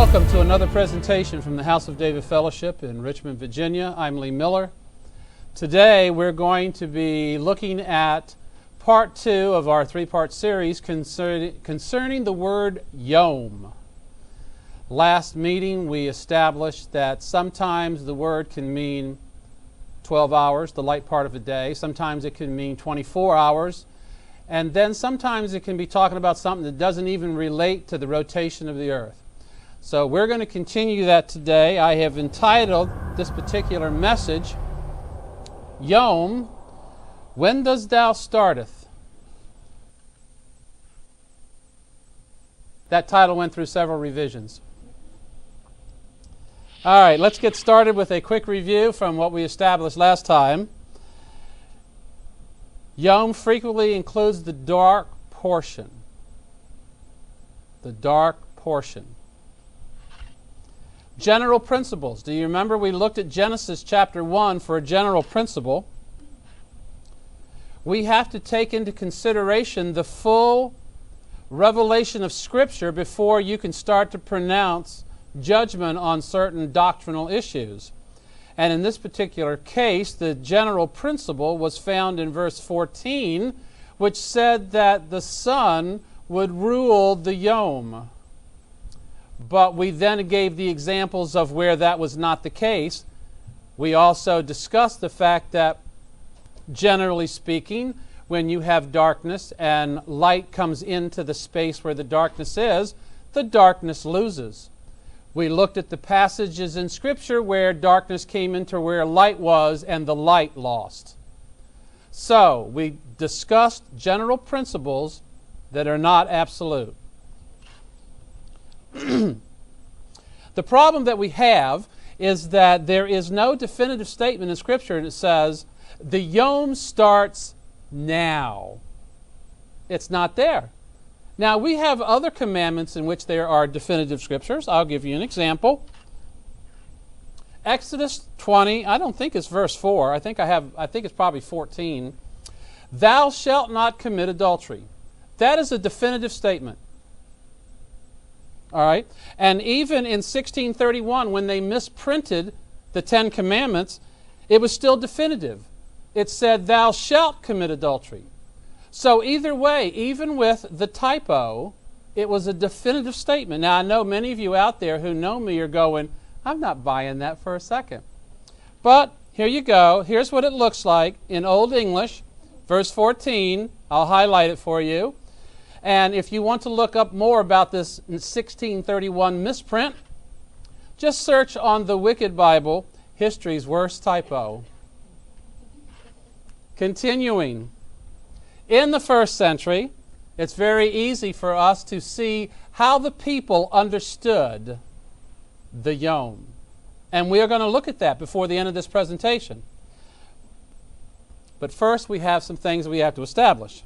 Welcome to another presentation from the House of David Fellowship in Richmond, Virginia. I'm Lee Miller. Today we're going to be looking at part 2 of our 3-part series concerning the word yom. Last meeting we established that sometimes the word can mean 12 hours, the light part of a day. Sometimes it can mean 24 hours. And then sometimes it can be talking about something that doesn't even relate to the rotation of the earth. So we're going to continue that today. I have entitled this particular message, Yom, When Does Thou Starteth? That title went through several revisions. All right, let's get started with a quick review from what we established last time. Yom frequently includes the dark portion. The dark portion. General principles. Do you remember we looked at Genesis chapter 1 for a general principle? We have to take into consideration the full revelation of Scripture before you can start to pronounce judgment on certain doctrinal issues. And in this particular case, the general principle was found in verse 14, which said that the sun would rule the yom. But we then gave the examples of where that was not the case. We also discussed the fact that, generally speaking, when you have darkness and light comes into the space where the darkness is, the darkness loses. We looked at the passages in Scripture where darkness came into where light was and the light lost. So, we discussed general principles that are not absolute. The problem that we have is that there is no definitive statement in Scripture that says the yom starts now. It's not there. Now, we have other commandments in which there are definitive scriptures. I'll give you an example. Exodus 20, I don't think it's verse 4. I think it's probably 14. Thou shalt not commit adultery. That is a definitive statement. All right? And even in 1631, when they misprinted the 10 Commandments, it was still definitive. It said, thou shalt commit adultery. So either way, even with the typo, it was a definitive statement. Now, I know many of you out there who know me are going, I'm not buying that for a second. But here you go. Here's what it looks like in Old English, verse 14. I'll highlight it for you. And if you want to look up more about this 1631 misprint, just search on the Wicked Bible, History's Worst Typo. Continuing. In the first century, it's very easy for us to see how the people understood the yom. And we are going to look at that before the end of this presentation. But first, we have some things we have to establish.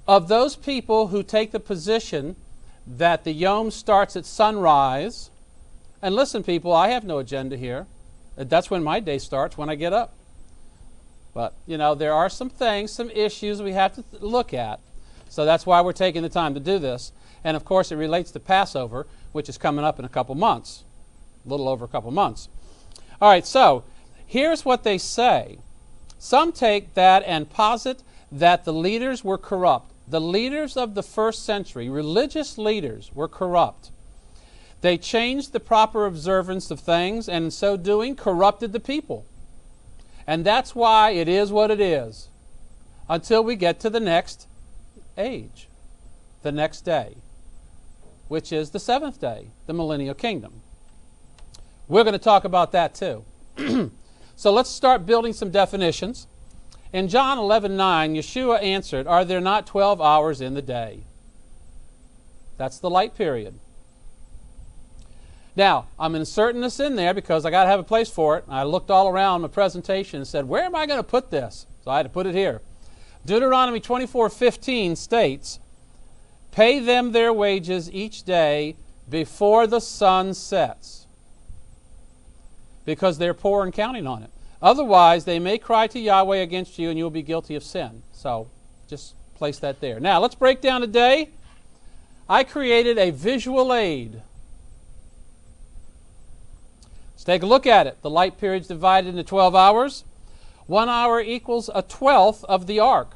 Of those people who take the position that the yom starts at sunrise, and listen, people, I have no agenda here. That's when my day starts, when I get up. But, there are some things, some issues we have to look at. So that's why we're taking the time to do this. And, of course, it relates to Passover, which is coming up in a couple months, a little over a couple months. All right, so here's what they say. Some take that and posit that the leaders were corrupt. The leaders of the first century, religious leaders, were corrupt. They changed the proper observance of things, and in so doing, corrupted the people. And that's why it is what it is, until we get to the next age, the next day, which is the 7th day, the millennial kingdom. We're going to talk about that too. So let's start building some definitions. In John 11:9, Yeshua answered, are there not 12 hours in the day? That's the light period. Now, I'm inserting this in there because I got to have a place for it. I looked all around my presentation and said, where am I going to put this? So I had to put it here. Deuteronomy 24:15 states, pay them their wages each day before the sun sets, because they're poor and counting on it. Otherwise, they may cry to Yahweh against you and you'll be guilty of sin. So just place that there. Now, let's break down a day. I created a visual aid. Let's take a look at it. The light period is divided into 12 hours. 1 hour equals a 12th of the arc.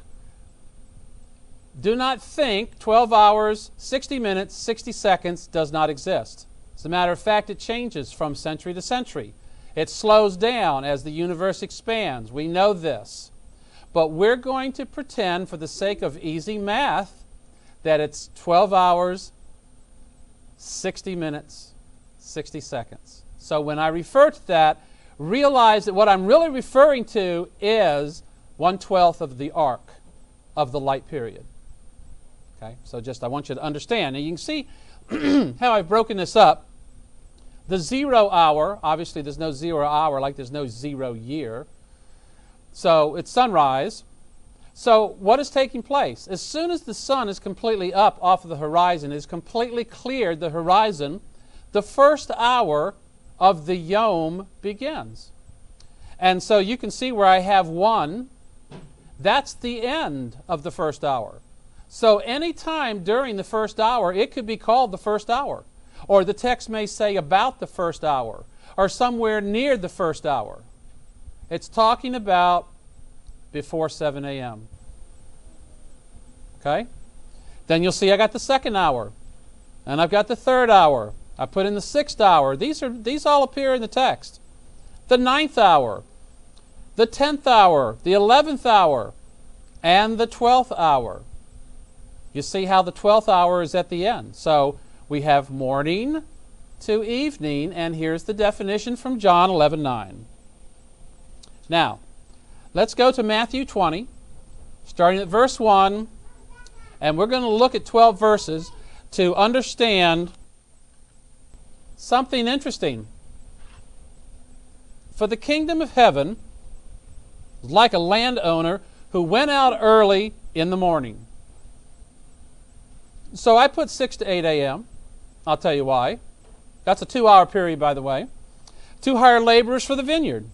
Do not think 12 hours, 60 minutes, 60 seconds does not exist. As a matter of fact, it changes from century to century. It slows down as the universe expands. We know this. But we're going to pretend, for the sake of easy math, that it's 12 hours, 60 minutes, 60 seconds. So when I refer to that, realize that what I'm really referring to is 1/12 of the arc of the light period. Okay, so I want you to understand. And you can see how I've broken this up. The 0 hour, obviously there's no 0 hour like there's no 0 year. So it's sunrise. So what is taking place? As soon as the sun is completely up off of the horizon, is completely cleared the horizon, the first hour of the yom begins. And so you can see where I have 1. That's the end of the first hour. So any time during the first hour, it could be called the first hour. Or the text may say about the first hour, or somewhere near the first hour. It's talking about before 7 a.m. Okay? Then you'll see I got the second hour. And I've got the third hour. I put in the 6th hour. These all appear in the text. The 9th hour, the 10th hour, the 11th hour, and the 12th hour. You see how the 12th hour is at the end. So we have morning to evening, and here's the definition from John 11:9. Now, let's go to Matthew 20, starting at verse 1, and we're going to look at 12 verses to understand something interesting. For the kingdom of heaven is like a landowner who went out early in the morning. So I put 6 to 8 a.m. I'll tell you why. That's a 2-hour period, by the way. To hire laborers for the vineyard.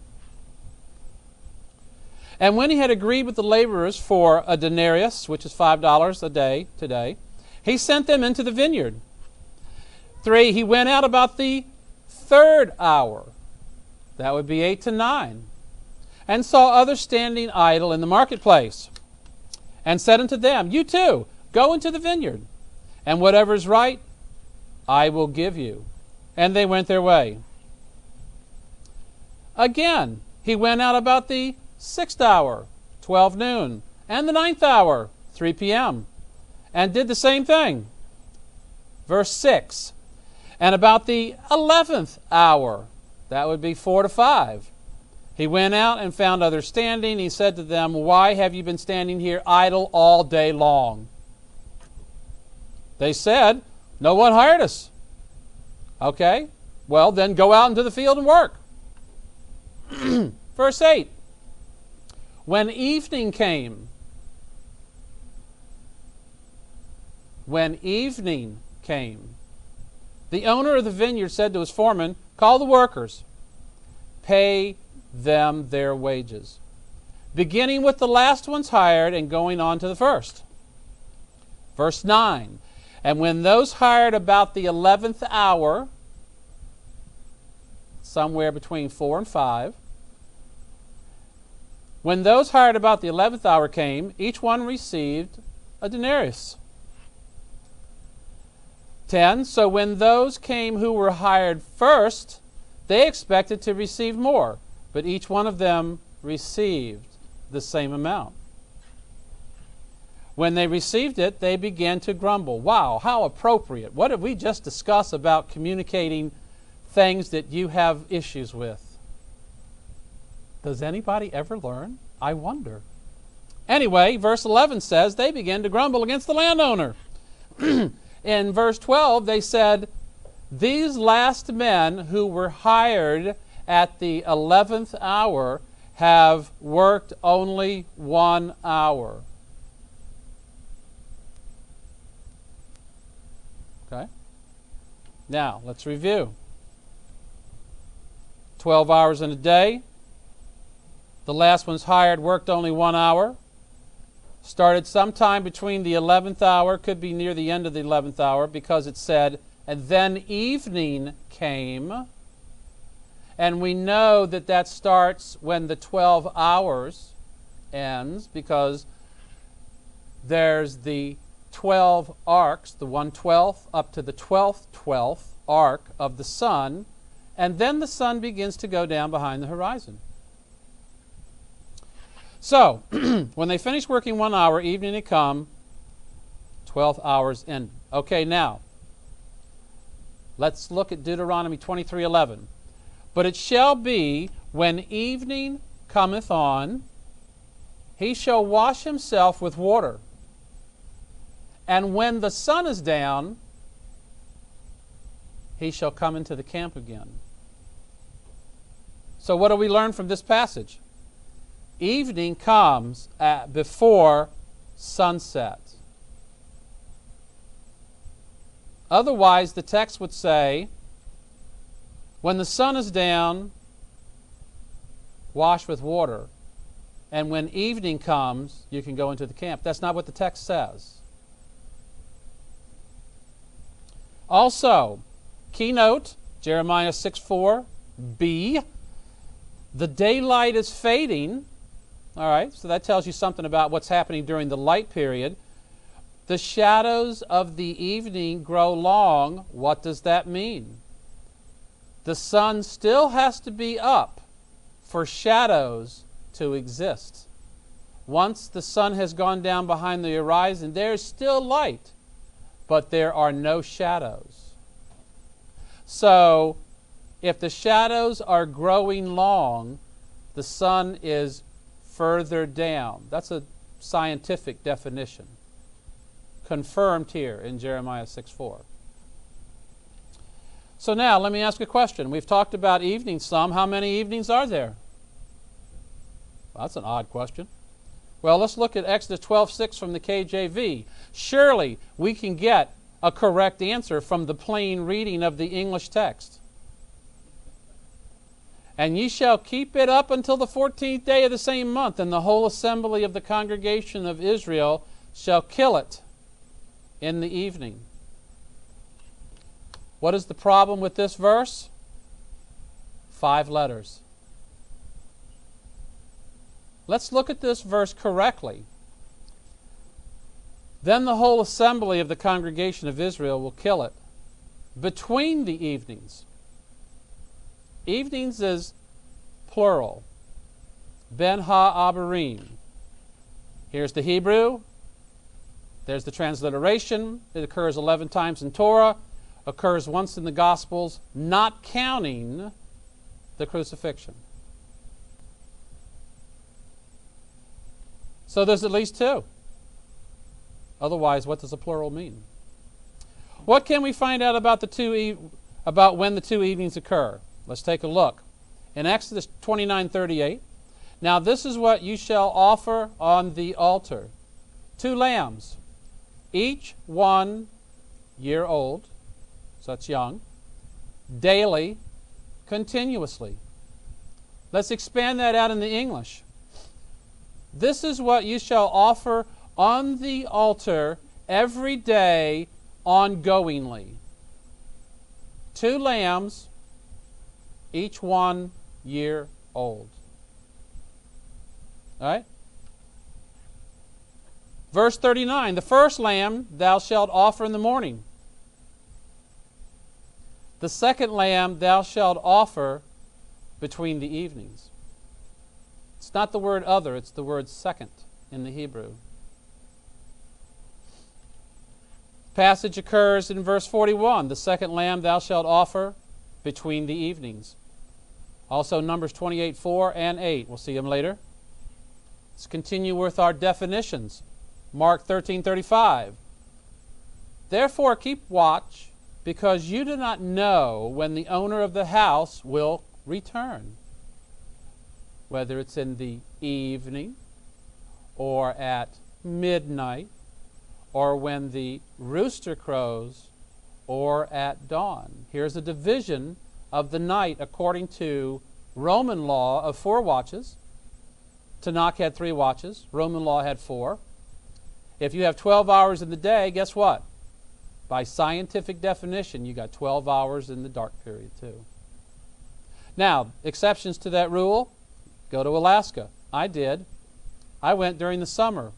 And when he had agreed with the laborers for a denarius, which is $5 a day today, he sent them into the vineyard. 3, he went out about the 3rd hour. That would be 8 to 9. And saw others standing idle in the marketplace. And said unto them, You too, go into the vineyard. And whatever is right, I will give you. And they went their way. Again, he went out about the 6th hour, 12 noon, and the 9th hour, 3 p.m., and did the same thing. Verse 6, and about the 11th hour, that would be 4 to 5, he went out and found others standing. He said to them, Why have you been standing here idle all day long? They said, No one hired us. Okay, well then go out into the field and work. Verse 8, when evening came, the owner of the vineyard said to his foreman, Call the workers, pay them their wages, beginning with the last ones hired and going on to the first. Verse 9, and when those hired about the 11th hour, somewhere between 4 and 5, when those hired about the 11th hour came, each one received a denarius. 10, so when those came who were hired first, they expected to receive more, but each one of them received the same amount. When they received it, they began to grumble. Wow, how appropriate. What did we just discuss about communicating things that you have issues with? Does anybody ever learn? I wonder. Anyway, verse 11 says, they began to grumble against the landowner. In verse 12, they said, These last men who were hired at the 11th hour have worked only 1 hour. Okay? Now, let's review. 12 hours in a day. The last ones hired worked only 1 hour. Started sometime between the 11th hour, could be near the end of the 11th hour, because it said, and then evening came. And we know that that starts when the 12 hours ends, because there's the 12 arcs, the 1/12th up to the 12th arc of the sun, and then the sun begins to go down behind the horizon. So, when they finished working 1 hour, evening had come, 12 hours ended. Okay, now, let's look at Deuteronomy 23:11. But it shall be, when evening cometh on, he shall wash himself with water. And when the sun is down, he shall come into the camp again. So what do we learn from this passage? Evening comes before sunset. Otherwise, the text would say, when the sun is down, wash with water. And when evening comes, you can go into the camp. That's not what the text says. Also, keynote, Jeremiah 6:4b, the daylight is fading. All right, so that tells you something about what's happening during the light period. The shadows of the evening grow long. What does that mean? The sun still has to be up for shadows to exist. Once the sun has gone down behind the horizon, there is still light, but there are no shadows. So, if the shadows are growing long, the sun is further down. That's a scientific definition, confirmed here in Jeremiah 6:4. So now, let me ask a question. We've talked about evenings some. How many evenings are there? Well, that's an odd question. Well, let's look at Exodus 12:6 from the KJV. Surely we can get a correct answer from the plain reading of the English text. And ye shall keep it up until the 14th day of the same month, and the whole assembly of the congregation of Israel shall kill it in the evening. What is the problem with this verse? 5 letters. Let's look at this verse correctly. Then the whole assembly of the congregation of Israel will kill it between the evenings. Evenings is plural. Ben ha-abarim. Here's the Hebrew. There's the transliteration. It occurs 11 times in Torah. Occurs once in the Gospels, not counting the crucifixion. So there's at least 2. Otherwise, what does a plural mean? What can we find out about about when the 2 evenings occur? Let's take a look. In Exodus 29:38, now this is what you shall offer on the altar: 2 lambs, each 1 year old, so that's young, daily, continuously. Let's expand that out in the English. This is what you shall offer on the altar every day, ongoingly: 2 lambs, each 1 year old. All right? Verse 39, the first lamb thou shalt offer in the morning. The second lamb thou shalt offer between the evenings. It's not the word other, it's the word second in the Hebrew. Passage occurs in verse 41. The second lamb thou shalt offer between the evenings. Also Numbers 28:4 and 8. We'll see them later. Let's continue with our definitions. Mark 13:35. Therefore keep watch, because you do not know when the owner of the house will return, whether it's in the evening or at midnight, or when the rooster crows, or at dawn. Here's a division of the night according to Roman law of 4 watches. Tanakh had 3 watches. Roman law had 4. If you have 12 hours in the day, guess what? By scientific definition, you got 12 hours in the dark period too. Now, exceptions to that rule, go to Alaska. I did. I went during the summer.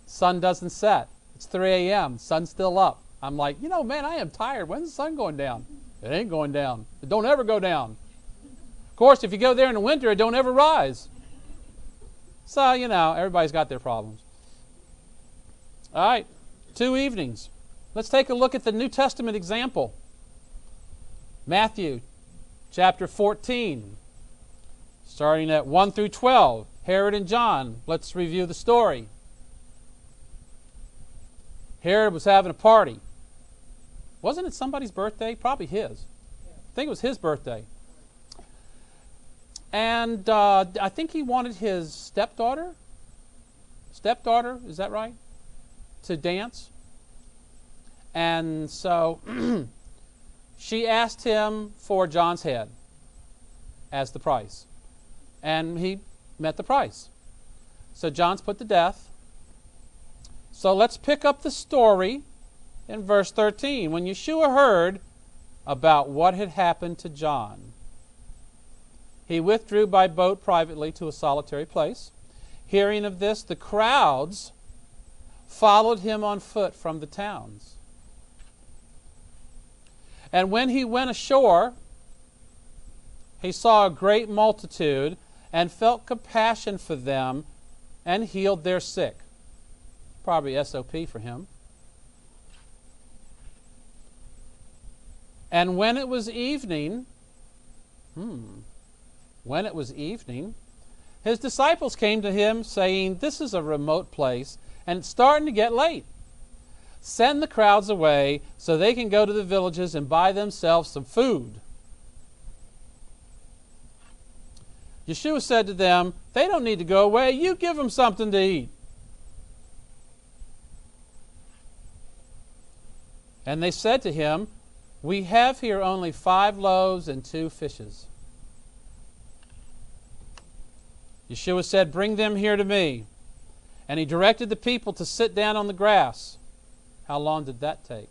Sun doesn't set. It's 3 a.m. Sun's still up. I'm like, man, I am tired. When's the sun going down? It ain't going down. It don't ever go down. Of course, if you go there in the winter, it don't ever rise. So, everybody's got their problems. All right, 2 evenings. Let's take a look at the New Testament example. Matthew chapter 14, starting at 1 through 12. Herod and John. Let's review the story. Herod was having a party. Wasn't it somebody's birthday? Probably his. I think it was his birthday. And I think he wanted his stepdaughter, is that right, to dance. And so she asked him for John's head as the price. And he met the price. So John's put to death. So let's pick up the story in verse 13. When Yeshua heard about what had happened to John, he withdrew by boat privately to a solitary place. Hearing of this, the crowds followed him on foot from the towns. And when he went ashore, he saw a great multitude and felt compassion for them and healed their sick. Probably SOP for him. And when it was evening, his disciples came to him saying, "This is a remote place and it's starting to get late. Send the crowds away so they can go to the villages and buy themselves some food." Yeshua said to them, "They don't need to go away. You give them something to eat." And they said to him, "We have here only 5 loaves and 2 fishes." Yeshua said, "Bring them here to me." And he directed the people to sit down on the grass. How long did that take?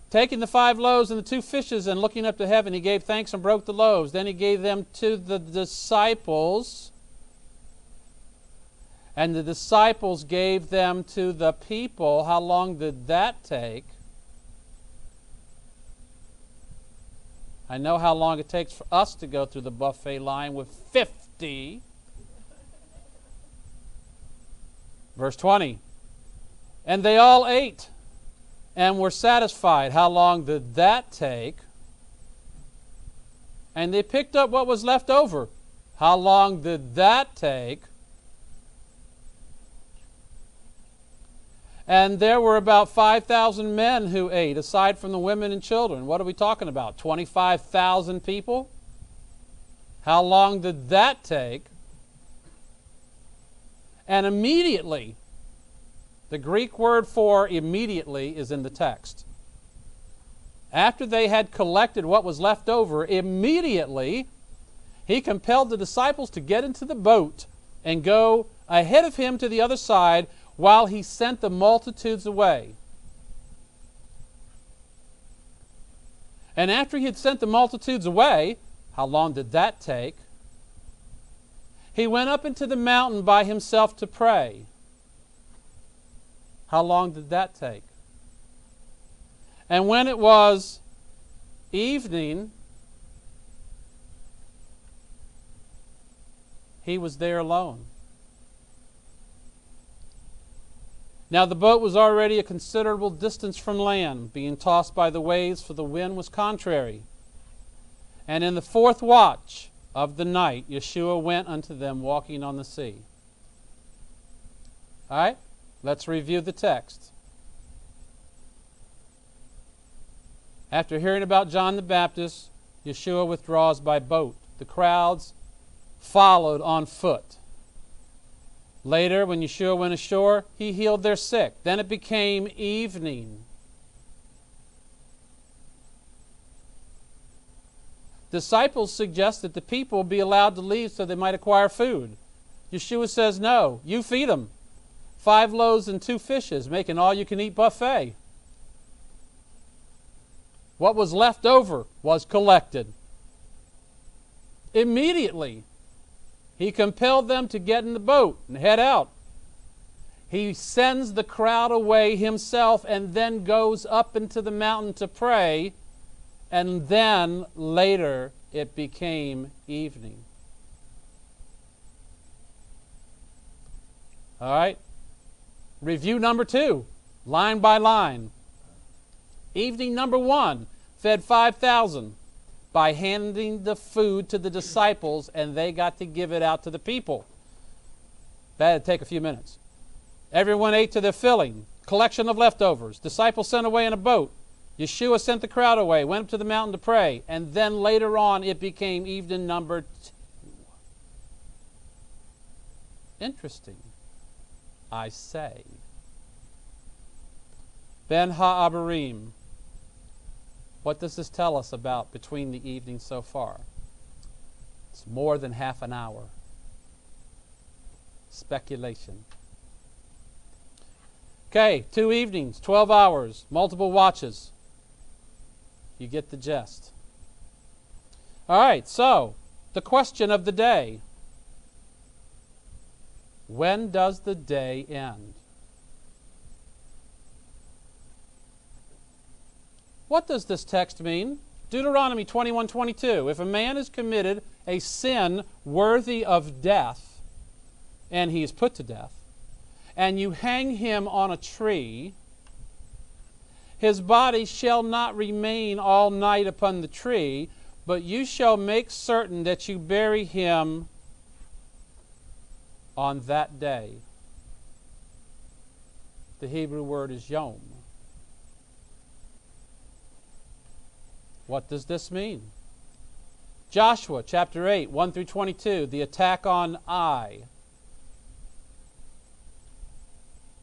Taking the 5 loaves and the 2 fishes and looking up to heaven, he gave thanks and broke the loaves. Then he gave them to the disciples, and the disciples gave them to the people. How long did that take? I know how long it takes for us to go through the buffet line with 50. Verse 20. And they all ate and were satisfied. How long did that take? And they picked up what was left over. How long did that take? And there were about 5,000 men who ate, aside from the women and children. What are we talking about? 25,000 people? How long did that take? And immediately, the Greek word for immediately is in the text. After they had collected what was left over, immediately he compelled the disciples to get into the boat and go ahead of him to the other side while he sent the multitudes away. And after he had sent the multitudes away, how long did that take? He went up into the mountain by himself to pray. How long did that take? And when it was evening, he was there alone. Now the boat was already a considerable distance from land, being tossed by the waves, for the wind was contrary. And in the 4th watch of the night, Yeshua went unto them walking on the sea. All right, let's review the text. After hearing about John the Baptist, Yeshua withdraws by boat. The crowds followed on foot. Later, when Yeshua went ashore, he healed their sick. Then it became evening. Disciples suggest that the people be allowed to leave so they might acquire food. Yeshua says, "No, you feed them. 5 loaves and 2 fishes, make an all-you-can-eat buffet. What was left over was collected. Immediately, he compelled them to get in the boat and head out. He sends the crowd away himself and then goes up into the mountain to pray, and then later it became evening. All right? Review number 2, line by line. Evening number 1, fed 5,000 by handing the food to the disciples, and they got to give it out to the people. That had to take a few minutes. Everyone ate to their filling. Collection of leftovers. Disciples sent away in a boat. Yeshua sent the crowd away, went up to the mountain to pray, and then later on it became evening number 2. Interesting, I say. Ben Ha'abarim. What does this tell us about between the evenings so far? It's more than half an hour. Speculation. Okay, 2 evenings, 12 hours, multiple watches. You get the gist. All right, so the question of the day. When does the day end? What does this text mean? Deuteronomy 21:22. If a man has committed a sin worthy of death, and he is put to death, and you hang him on a tree, his body shall not remain all night upon the tree, but you shall make certain that you bury him on that day. The Hebrew word is yom. What does this mean? Joshua chapter 8, 1 through 22, the attack on Ai.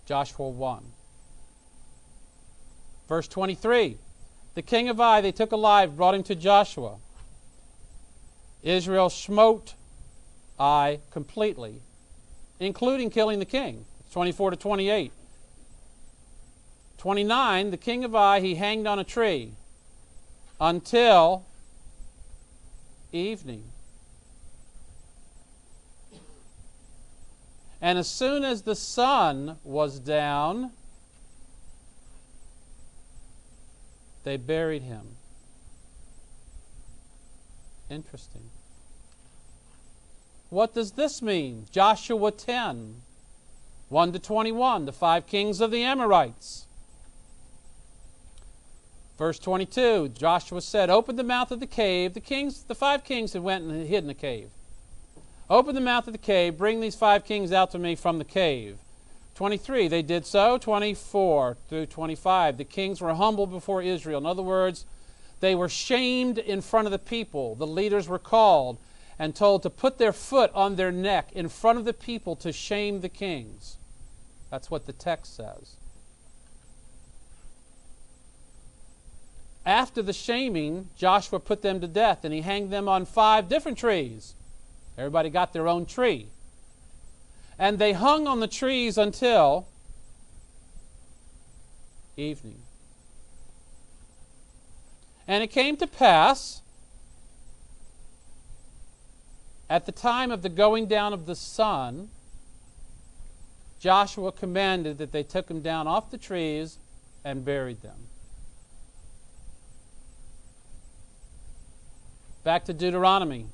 Joshua 1. Verse 23, the king of Ai they took alive, brought him to Joshua. Israel smote Ai completely, including killing the king. 24 to 28. 29, the king of Ai he hanged on a tree until evening. And as soon as the sun was down, they buried him. Interesting. What does this mean? Joshua 10, 1 to 21, the 5 kings of the Amorites. Verse 22, Joshua said, open the mouth of the cave. The 5 kings had went and hid in the cave. Open the mouth of the cave, bring these 5 kings out to me from the cave. 23, they did so. 24 through 25, the kings were humbled before Israel. In other words, they were shamed in front of the people. The leaders were called and told to put their foot on their neck in front of the people to shame the kings. That's what the text says. After the shaming, Joshua put them to death, and he hanged them on 5 different trees. Everybody got their own tree. And they hung on the trees until evening. And it came to pass, at the time of the going down of the sun, Joshua commanded that they took them down off the trees and buried them. Back to Deuteronomy.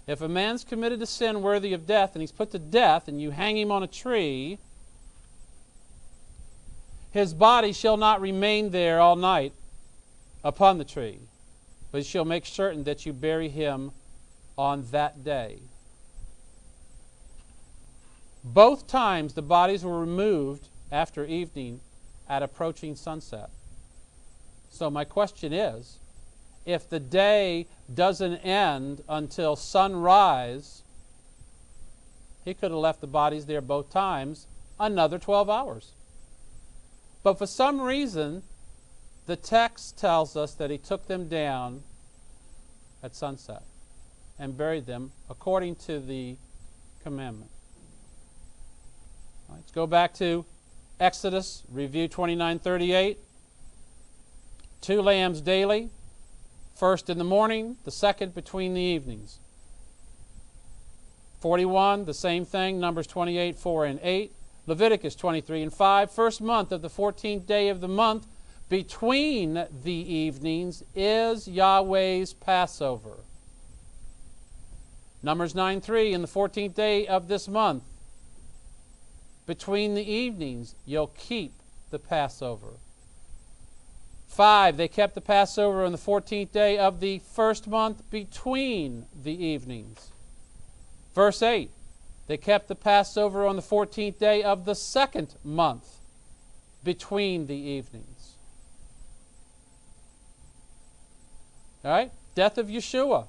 If a man's committed a sin worthy of death and he's put to death and you hang him on a tree, his body shall not remain there all night upon the tree, but you shall make certain that you bury him on that day. Both times the bodies were removed after evening at approaching sunset. So my question is, if the day doesn't end until sunrise, he could have left the bodies there both times, another 12 hours. But for some reason, the text tells us that he took them down at sunset and buried them according to the commandment. All right, let's go back to Exodus, review 29:38. 2 lambs daily, first in the morning, the second between the evenings. 41, the same thing, Numbers 28, 4 and 8. Leviticus 23 and 5, first month of the 14th day of the month, between the evenings, is Yahweh's Passover. Numbers 9:3, in the 14th day of this month, between the evenings, you'll keep the Passover. 5, they kept the Passover on the 14th day of the first month between the evenings. Verse 8, they kept the Passover on the 14th day of the second month between the evenings. All right, death of Yeshua.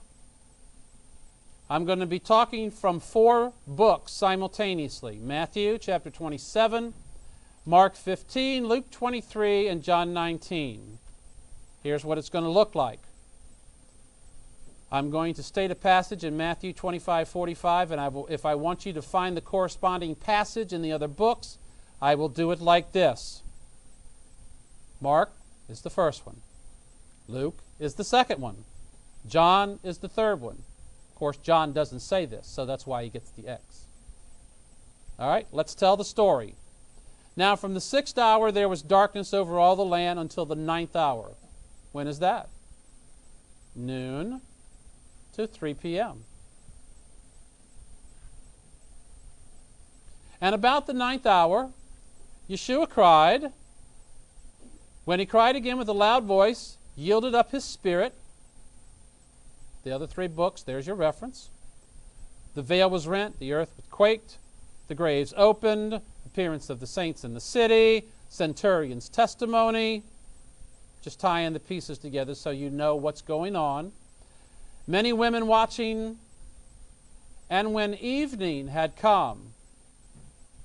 I'm going to be talking from 4 books simultaneously. Matthew chapter 27, Mark 15, Luke 23, and John 19. Here's what it's going to look like. I'm going to state a passage in Matthew 25:45, and if I want you to find the corresponding passage in the other books, I will do it like this. Mark is the first one. Luke is the second one. John is the third one. Of course, John doesn't say this, so that's why he gets the X. All right, let's tell the story. Now, from the 6th hour there was darkness over all the land until the 9th hour. When is that? Noon to 3 p.m. And about the 9th hour, Yeshua cried. When he cried again with a loud voice, yielded up his spirit. The other 3 books, there's your reference. The veil was rent, the earth was quaked, the graves opened, appearance of the saints in the city, centurion's testimony. Just tying the pieces together so you know what's going on. Many women watching. And when evening had come,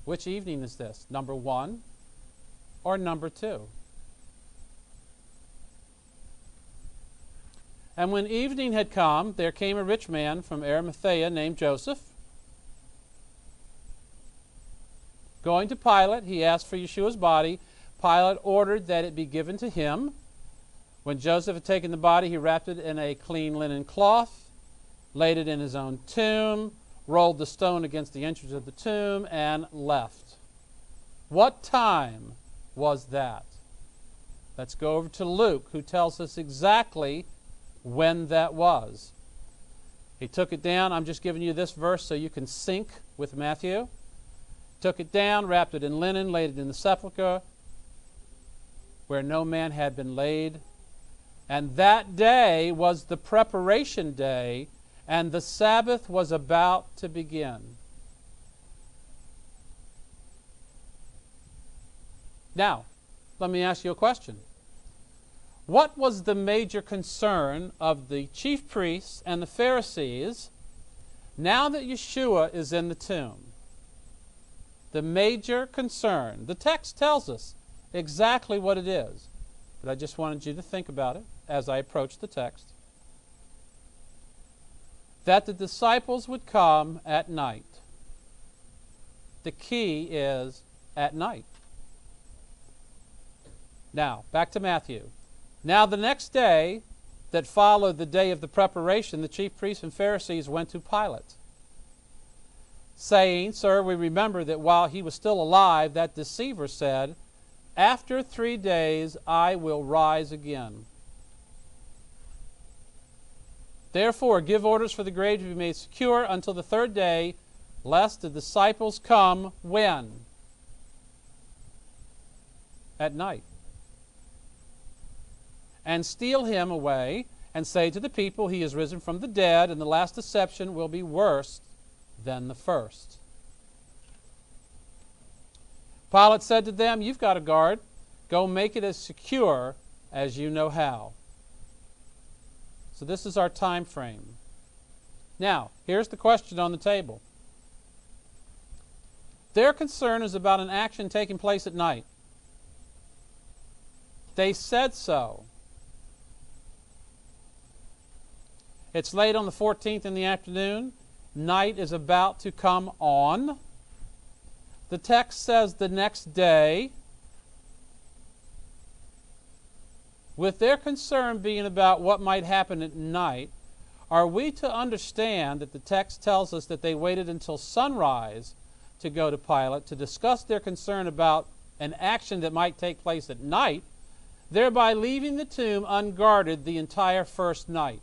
which evening is this? Number 1 or number 2? And when evening had come, there came a rich man from Arimathea named Joseph. Going to Pilate, he asked for Yeshua's body. Pilate ordered that it be given to him. When Joseph had taken the body, he wrapped it in a clean linen cloth, laid it in his own tomb, rolled the stone against the entrance of the tomb, and left. What time was that? Let's go over to Luke, who tells us exactly when that was. He took it down. I'm just giving you this verse so you can sync with Matthew. Took it down, wrapped it in linen, laid it in the sepulchre where no man had been laid. And that day was the preparation day, and the Sabbath was about to begin. Now, let me ask you a question. What was the major concern of the chief priests and the Pharisees now that Yeshua is in the tomb? The major concern. The text tells us exactly what it is, but I just wanted you to think about it as I approach the text. That the disciples would come at night. The key is at night. Now, back to Matthew. Now the next day that followed the day of the preparation, the chief priests and Pharisees went to Pilate, saying, Sir, we remember that while he was still alive, that deceiver said, After 3 days I will rise again. Therefore, give orders for the grave to be made secure until the 3rd day, lest the disciples come when? At night. And steal him away, and say to the people, He is risen from the dead, and the last deception will be worse than the first. Pilate said to them, You've got a guard. Go make it as secure as you know how. So this is our time frame. Now, here's the question on the table. Their concern is about an action taking place at night. They said so. It's late on the 14th in the afternoon. Night is about to come on. The text says the next day, with their concern being about what might happen at night, are we to understand that the text tells us that they waited until sunrise to go to Pilate to discuss their concern about an action that might take place at night, thereby leaving the tomb unguarded the entire first night?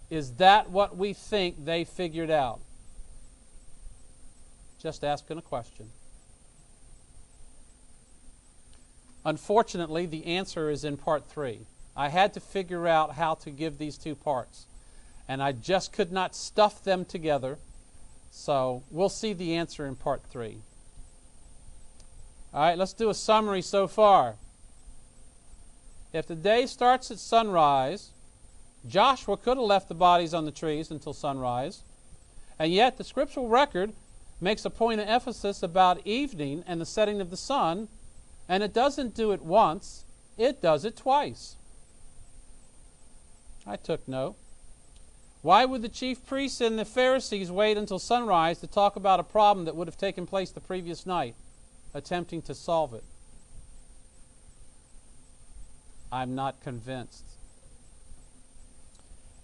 Is that what we think they figured out? Just asking a question. Unfortunately, the answer is in part 3. I had to figure out how to give these two parts, and I just could not stuff them together, so we'll see the answer in part 3. All right, let's do a summary so far. If the day starts at sunrise, Joshua could have left the bodies on the trees until sunrise, and yet the scriptural record makes a point of emphasis about evening and the setting of the sun, and it doesn't do it once, it does it twice. I took note. Why would the chief priests and the Pharisees wait until sunrise to talk about a problem that would have taken place the previous night, attempting to solve it? I'm not convinced.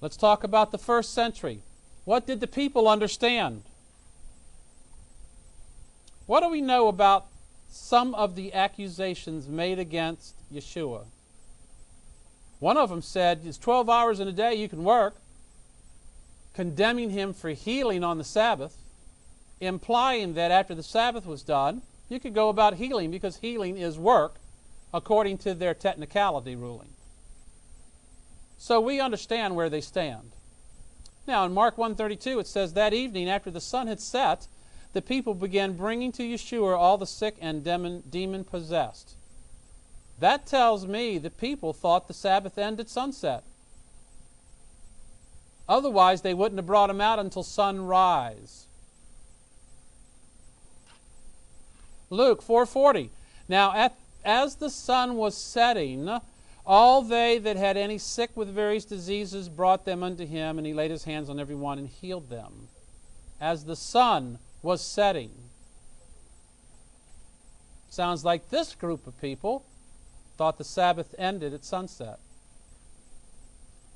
Let's talk about the first century. What did the people understand? What do we know about some of the accusations made against Yeshua? One of them said, it's 12 hours in a day you can work, condemning him for healing on the Sabbath, implying that after the Sabbath was done, you could go about healing because healing is work, according to their technicality ruling. So we understand where they stand. Now in Mark 1:32 it says, that evening after the sun had set, the people began bringing to Yeshua all the sick and demon-possessed. That tells me the people thought the Sabbath ended at sunset. Otherwise, they wouldn't have brought him out until sunrise. Luke 4:40. Now, as the sun was setting, all they that had any sick with various diseases brought them unto him, and he laid his hands on every one and healed them. As the sun was setting. Sounds like this group of people thought the Sabbath ended at sunset.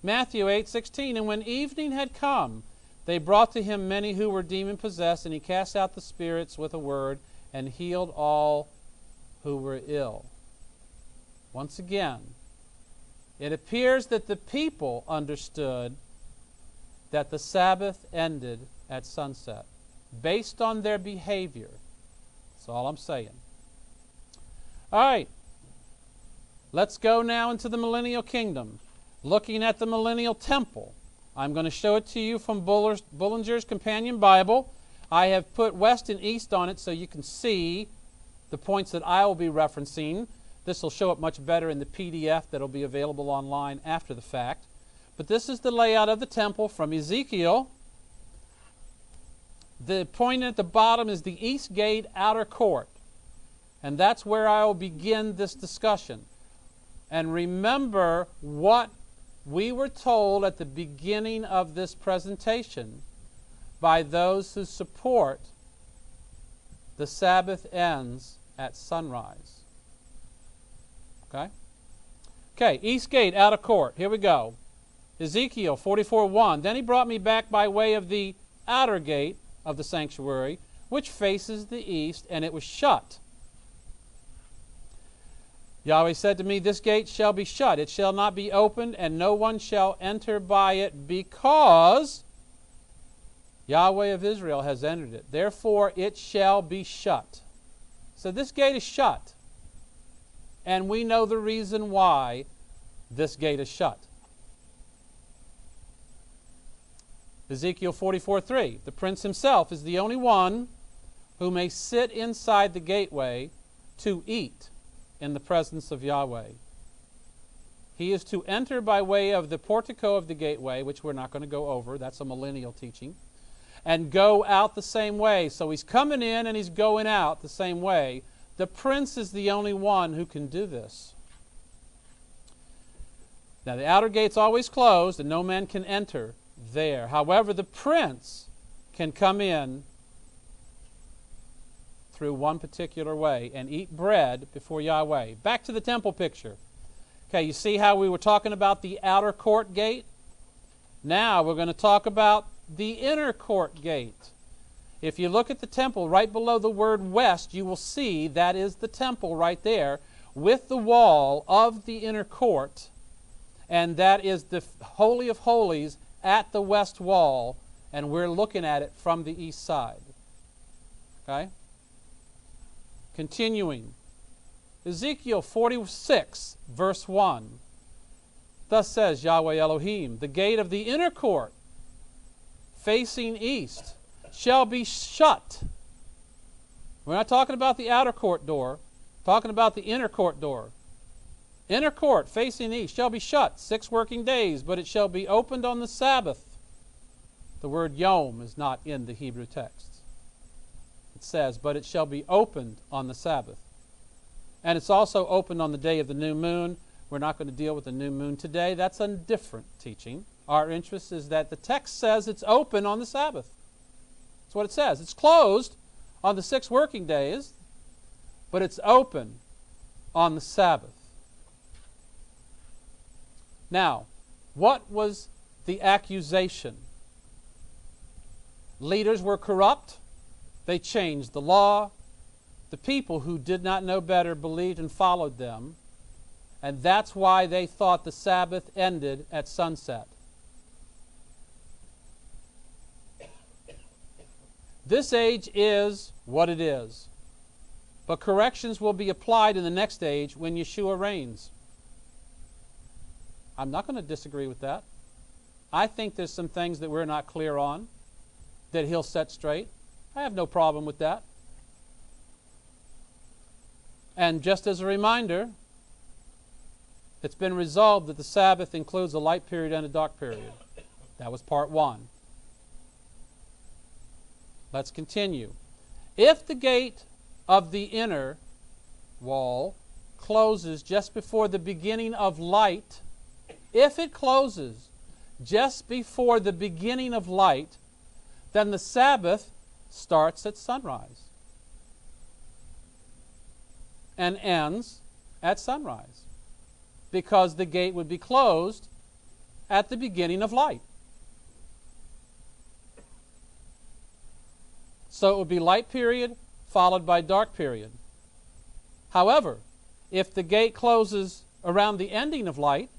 Matthew 8:16, and when evening had come, they brought to him many who were demon-possessed, and he cast out the spirits with a word, and healed all who were ill. Once again, it appears that the people understood that the Sabbath ended at sunset, based on their behavior. That's all I'm saying. All right. Let's go now into the millennial kingdom. Looking at the millennial temple. I'm going to show it to you from Bullinger's Companion Bible. I have put west and east on it so you can see the points that I will be referencing. This will show up much better in the PDF that will be available online after the fact. But this is the layout of the temple from Ezekiel. The point at the bottom is the east gate outer court. And that's where I will begin this discussion. And remember what we were told at the beginning of this presentation by those who support the Sabbath ends at sunrise. Okay? Okay, east gate, outer court. Here we go. Ezekiel 44:1. Then he brought me back by way of the outer gate of the sanctuary, which faces the east, and it was shut. Yahweh said to me, this gate shall be shut. It shall not be opened, and no one shall enter by it, because Yahweh of Israel has entered it. Therefore it shall be shut. So this gate is shut. And we know the reason why this gate is shut. Ezekiel 44:3. The prince himself is the only one who may sit inside the gateway to eat in the presence of Yahweh. He is to enter by way of the portico of the gateway, which we're not going to go over. That's a millennial teaching. And go out the same way. So he's coming in and he's going out the same way. The prince is the only one who can do this. Now the outer gate's always closed and no man can enter there. However, the prince can come in through one particular way and eat bread before Yahweh. Back to the temple picture. Okay, you see how we were talking about the outer court gate? Now we're going to talk about the inner court gate. If you look at the temple right below the word west, you will see that is the temple right there with the wall of the inner court, and that is the Holy of Holies at the west wall, and we're looking at it from the east side. Okay? Continuing. Ezekiel 46, verse 1. Thus says Yahweh Elohim, the gate of the inner court facing east shall be shut. We're not talking about the outer court door, talking about the inner court door. Inner court facing east shall be shut 6 working days, but it shall be opened on the Sabbath. The word yom is not in the Hebrew text. It says, but it shall be opened on the Sabbath. And it's also opened on the day of the new moon. We're not going to deal with the new moon today. That's a different teaching. Our interest is that the text says it's open on the Sabbath. That's what it says. It's closed on the 6 working days, but it's open on the Sabbath. Now, what was the accusation? Leaders were corrupt. They changed the law. The people who did not know better believed and followed them. And that's why they thought the Sabbath ended at sunset. This age is what it is. But corrections will be applied in the next age when Yeshua reigns. I'm not going to disagree with that. I think there's some things that we're not clear on that he'll set straight. I have no problem with that. And just as a reminder, it's been resolved that the Sabbath includes a light period and a dark period. That was part 1. Let's continue. If the gate of the inner wall closes just before the beginning of light, if it closes just before the beginning of light, then the Sabbath starts at sunrise and ends at sunrise, because the gate would be closed at the beginning of light. So it would be light period followed by dark period. However, if the gate closes around the ending of light,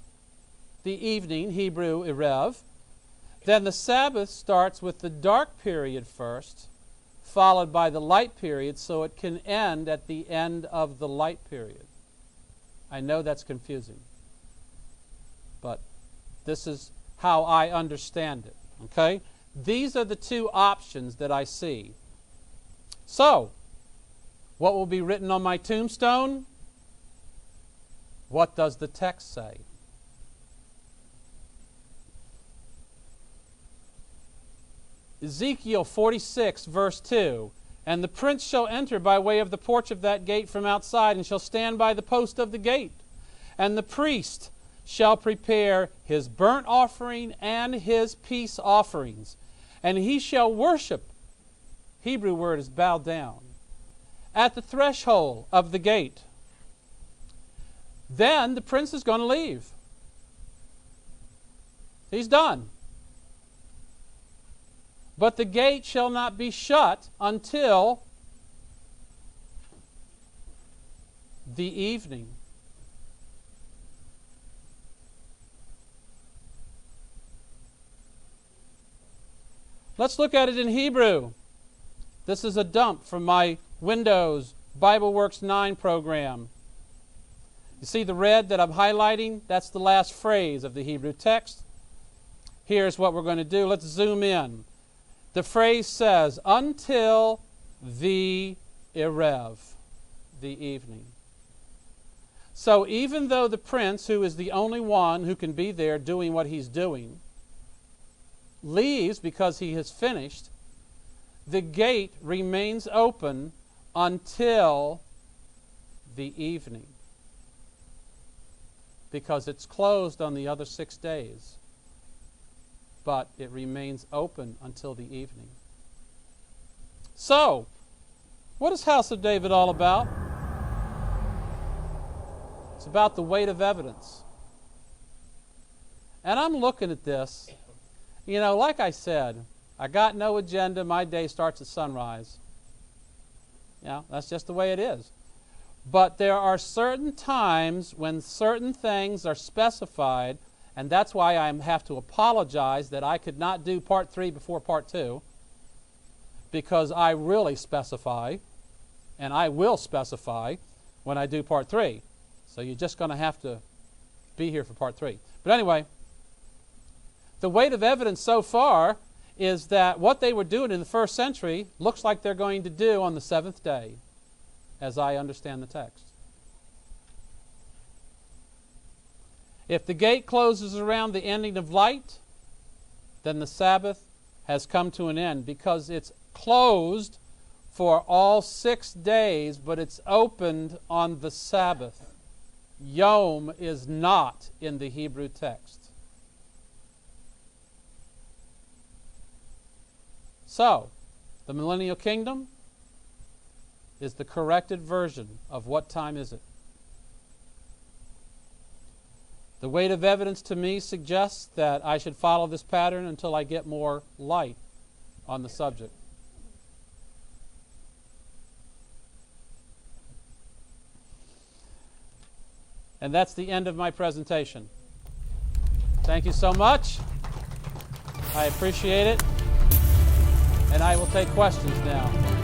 the evening, Hebrew Erev, then the Sabbath starts with the dark period first, followed by the light period, so it can end at the end of the light period. I know that's confusing, but this is how I understand it. Okay? These are the 2 options that I see. So, what will be written on my tombstone? What does the text say? Ezekiel 46, verse 2. And the prince shall enter by way of the porch of that gate from outside, and shall stand by the post of the gate. And the priest shall prepare his burnt offering and his peace offerings. And he shall worship, Hebrew word is bow down, at the threshold of the gate. Then the prince is going to leave. He's done. But the gate shall not be shut until the evening. Let's look at it in Hebrew. This is a dump from my Windows BibleWorks 9 program. You see the red that I'm highlighting? That's the last phrase of the Hebrew text. Here's what we're going to do. Let's zoom in. The phrase says, until the Erev, the evening. So even though the prince, who is the only one who can be there doing what he's doing, leaves because he has finished, the gate remains open until the evening, because it's closed on the other 6 days, but it remains open until the evening. So, What is House of David all about? It's about the weight of evidence. And I'm looking at this. You know, like I said, I got no agenda. My day starts at sunrise. Yeah, that's just the way it is. But there are certain times when certain things are specified, and that's why I have to apologize that I could not do part 3 before part 2, because I really specify, and I will specify when I do part 3. So you're just going to have to be here for part 3. But anyway, the weight of evidence so far is that what they were doing in the first century looks like they're going to do on the 7th day, as I understand the text. If the gate closes around the ending of light, then the Sabbath has come to an end, because it's closed for all 6 days, but it's opened on the Sabbath. Yom is not in the Hebrew text. So, the millennial kingdom is the corrected version of what time is it. The weight of evidence to me suggests that I should follow this pattern until I get more light on the subject. And that's the end of my presentation. Thank you so much. I appreciate it. And I will take questions now.